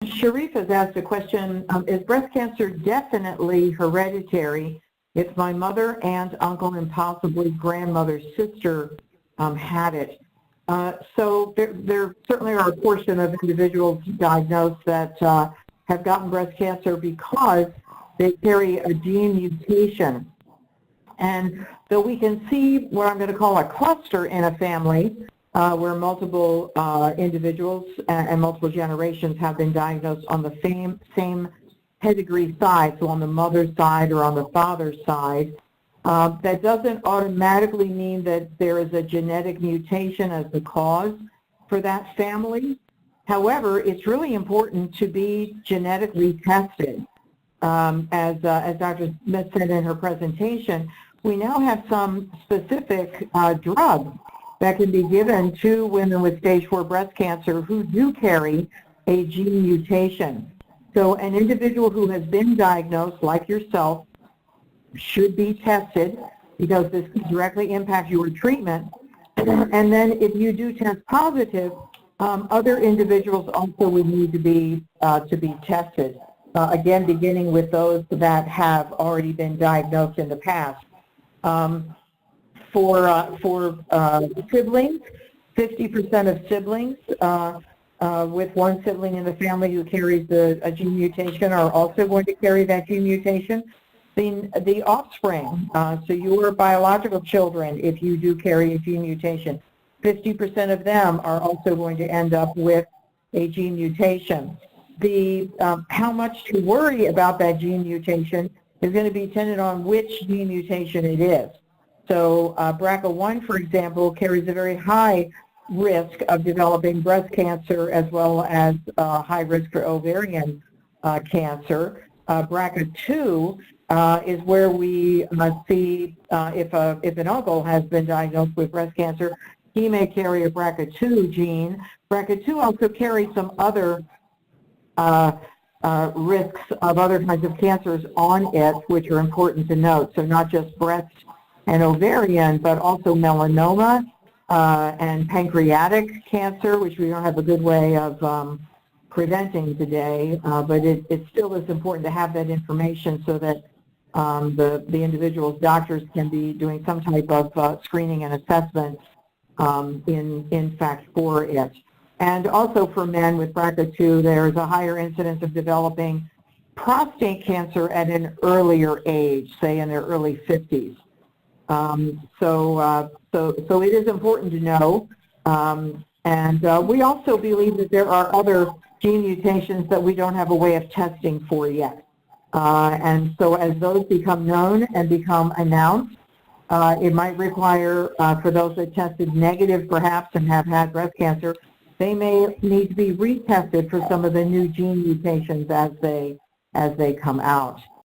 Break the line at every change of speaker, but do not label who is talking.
Sharif has asked a question, is breast cancer definitely hereditary if my mother, aunt, uncle, and possibly grandmother's sister had it? So there certainly are a portion of individuals diagnosed that have gotten breast cancer because they carry a gene mutation. And though we can see what I'm going to call a cluster in a family, where multiple individuals and multiple generations have been diagnosed on the same pedigree side, so on the mother's side or on the father's side, that doesn't automatically mean that there is a genetic mutation as the cause for that family. However, it's really important to be genetically tested. As Dr. Smith said in her presentation, we now have some specific drugs that can be given to women with stage 4 breast cancer who do carry a gene mutation. So an individual who has been diagnosed, like yourself, should be tested because this can directly impact your treatment. And then if you do test positive, other individuals also would need to be tested. Again, beginning with those that have already been diagnosed in the past. For siblings, 50% of siblings with one sibling in the family who carries a gene mutation are also going to carry that gene mutation. The offspring, so your biological children, if you do carry a gene mutation, 50% of them are also going to end up with a gene mutation. How much to worry about that gene mutation is going to be dependent on which gene mutation it is. So BRCA1, for example, carries a very high risk of developing breast cancer as well as high risk for ovarian cancer. BRCA2 is where we see if an uncle has been diagnosed with breast cancer, he may carry a BRCA2 gene. BRCA2 also carries some other risks of other kinds of cancers on it, which are important to note. So not just breast and ovarian, but also melanoma and pancreatic cancer, which we don't have a good way of preventing today, but it still is important to have that information so that the individual's doctors can be doing some type of screening and assessment in fact for it. And also for men with BRCA2, there's a higher incidence of developing prostate cancer at an earlier age, say in their early 50s. So it is important to know. And we also believe that there are other gene mutations that we don't have a way of testing for yet. And so as those become known and become announced, it might require, for those that tested negative perhaps and have had breast cancer, they may need to be retested for some of the new gene mutations as they come out.